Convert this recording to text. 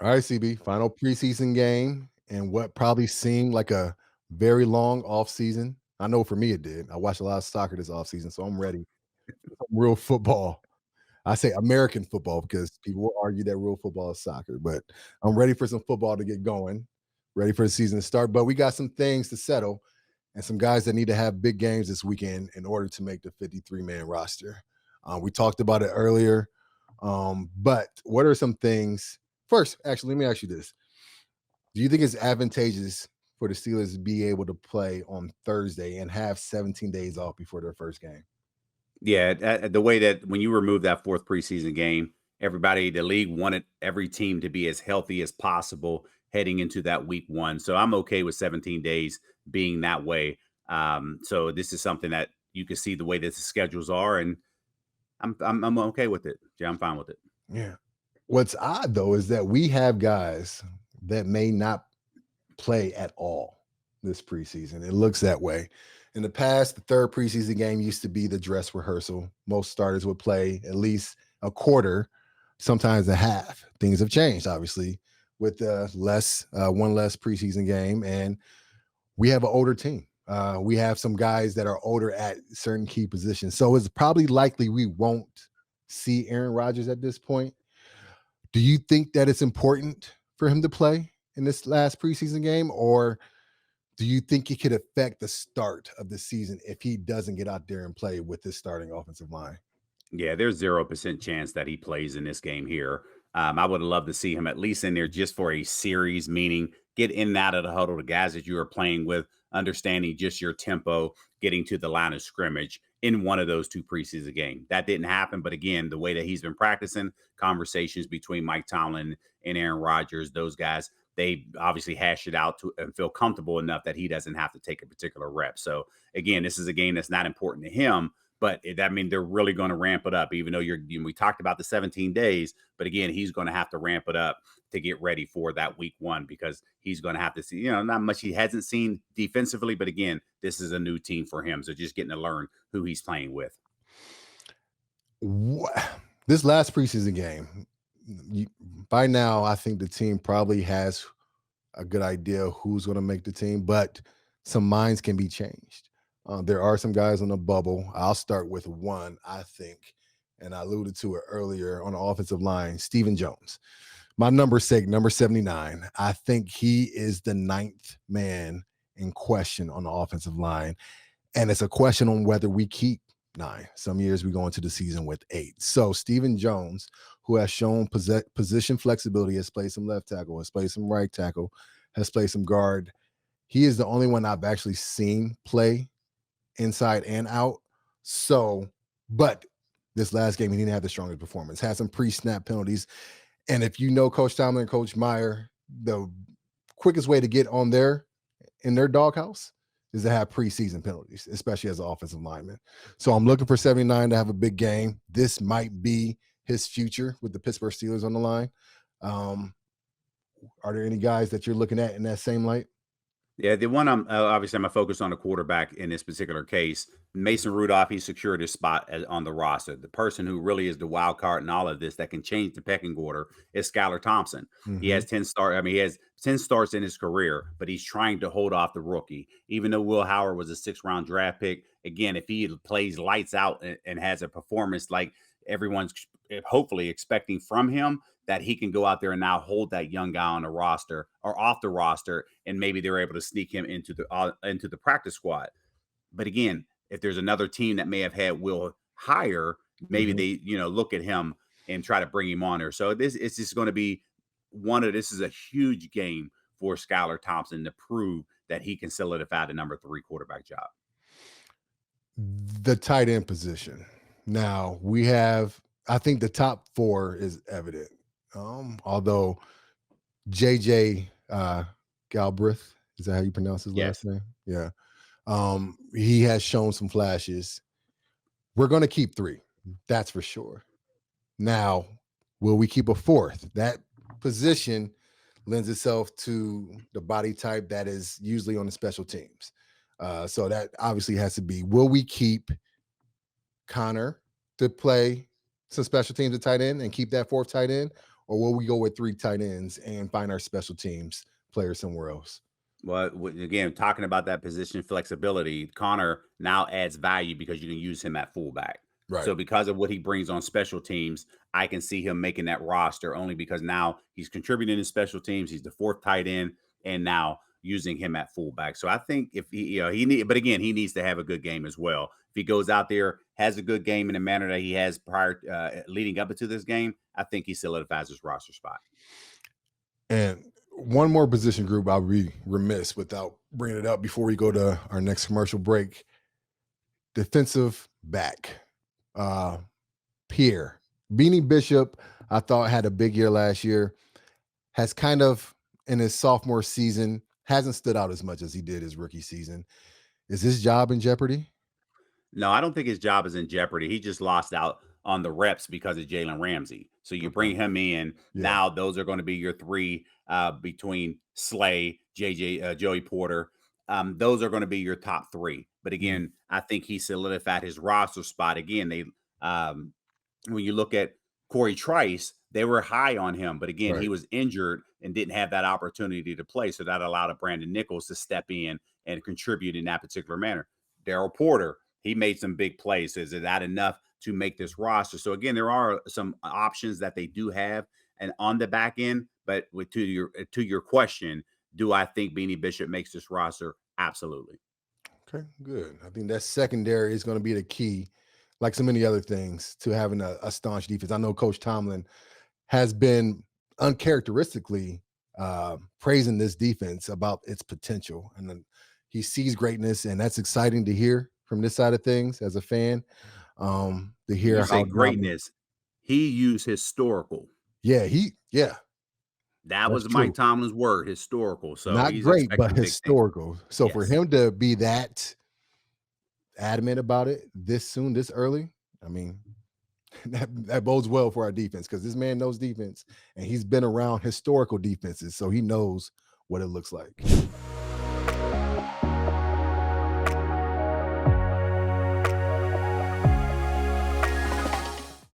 All right, CB, final preseason game and what probably seemed like a very long off season. I know for me it did. I watched a lot of soccer this off season, so I'm ready for some real football. I say American football because people will argue that real football is soccer, but I'm ready for some football to get going, ready for the season to start. But we got some things to settle and some guys that need to have big games this weekend in order to make the 53-man roster. We talked about it earlier, but what are some things? First, actually, let me ask you this. Do you think it's advantageous for the Steelers to be able to play on Thursday and have 17 days off before their first game? Yeah, the way that when you remove that 4th preseason game, everybody the league wanted every team to be as healthy as possible heading into that week 1. So I'm okay with 17 days being that way. So this is something that you can see the way that the schedules are, and I'm okay with it. Yeah, I'm fine with it. Yeah. What's odd though is that we have guys that may not play at all this preseason. It looks that way. In the past, the third preseason game used to be the dress rehearsal. Most starters would play at least a quarter, sometimes a half. Things have changed, obviously, with one less preseason game, and we have an older team. We have some guys that are older at certain key positions, so it's probably likely we won't see Aaron Rodgers at this point. Do you think that it's important for him to play in this last preseason game, or do you think it could affect the start of the season if he doesn't get out there and play with his starting offensive line? Yeah, there's 0% chance that he plays in this game here. I would love to see him at least in there just for a series, meaning get in and out of the huddle, the guys that you are playing with, understanding just your tempo, getting to the line of scrimmage in one of those 2 preseason games. That didn't happen, but again, the way that he's been practicing, conversations between Mike Tomlin and Aaron Rodgers, those guys, they obviously hash it out to and feel comfortable enough that he doesn't have to take a particular rep. So again, this is a game that's not important to him, but that means they're really going to ramp it up, even though we talked about the 17 days. But again, he's going to have to ramp it up to get ready for that week 1 because he's going to have to see, not much he hasn't seen defensively. But again, this is a new team for him. So just getting to learn who he's playing with. Wha This last preseason game, you by now, I think the team probably has a good idea who's gonna make the team, but some minds can be changed. There are some guys on the bubble. I'll start with one, I think, and I alluded to it earlier on the offensive line, Stephen Jones. My number's sake, number 79. I think he is the ninth man in question on the offensive line. And it's a question on whether we keep nine. Some years we go into the season with eight. So Stephen Jones, who has shown position flexibility, has played some left tackle, has played some right tackle, has played some guard. He is the only one I've actually seen play inside and out. So, but this last game, he didn't have the strongest performance, had some pre-snap penalties. And if you know Coach Tomlin and Coach Meyer, the quickest way to get on in their doghouse is to have preseason penalties, especially as an offensive lineman. So I'm looking for 79 to have a big game. This might be his future with the Pittsburgh Steelers on the line. Um, are there any guys that you're looking at in that same light? Yeah, the one obviously I'm gonna focus on the quarterback in this particular case. Mason Rudolph, he secured his spot on the roster. The person who really is the wild card in all of this that can change the pecking order is Skylar Thompson. He Mm-hmm. has 10 start. I mean, he has 10 starts in his career, but he's trying to hold off the rookie. Even though Will Howard was a 6th-round draft pick, again, if he plays lights out and has a performance like everyone's hopefully expecting from him, that he can go out there and now hold that young guy on the roster or off the roster, and maybe they're able to sneak him into the practice squad. But again, if there's another team that may have had Will higher, maybe Mm-hmm. they look at him and try to bring him on there. So this it's just going to be this is a huge game for Skylar Thompson to prove that he can solidify the number 3 quarterback job. The tight end position. Now we have, I think the top four is evident. Although JJ Galbraith, is that how you pronounce his last Yes. name? Yeah. He has shown some flashes. We're going to keep three. That's for sure. Now, will we keep a fourth? That position lends itself to the body type that is usually on the special teams. So that obviously has to be, will we keep Connor to play some special teams at tight end and keep that fourth tight end? or will we go with 3 tight ends and find our special teams player somewhere else? Well, again, talking about that position flexibility, Connor now adds value because you can use him at fullback. Right. So because of what he brings on special teams, I can see him making that roster only because now he's contributing in special teams. He's the fourth tight end, and now using him at fullback. So I think if he need, but again, he needs to have a good game as well. If he goes out there, has a good game in the manner that he has prior leading up into this game, I think he solidifies his roster spot. And one more position group I'll be remiss without bringing it up before we go to our next commercial break. Defensive back. Pierre. Beanie Bishop, I thought had a big year last year, has kind of in his sophomore season, hasn't stood out as much as he did his rookie season. Is his job in jeopardy? No, I don't think his job is in jeopardy. He just lost out on the reps because of Jalen Ramsey. So you Okay. bring him in. Yeah. Now those are going to be your three between Slay, Joey Porter. Those are going to be your top three. But Mhm. again, I think he solidified his roster spot. Again, um, when you look at Corey Trice, they were high on him, but again, he Right. was injured and didn't have that opportunity to play. So that allowed Brandon Nichols to step in and contribute in that particular manner. Daryl Porter, he made some big plays. Is that enough to make this roster? So again, there are some options that they do have and on the back end. But to your question, do I think Beanie Bishop makes this roster? Absolutely. Okay, good. I think that secondary is going to be the key, like so many other things, to having a staunch defense. I know Coach Tomlin has been uncharacteristically praising this defense about its potential, and then he sees greatness, and that's exciting to hear from this side of things as a fan. To When you hear say how dominant, greatness, he used historical. yeah, That that's was Mike true. Tomlin's word, historical. So Not he's great, but expecting big things. historical. So for Yes. him to be that adamant about it this soon, this early, I mean, that bodes well for our defense because this man knows defense and he's been around historical defenses, so he knows what it looks like.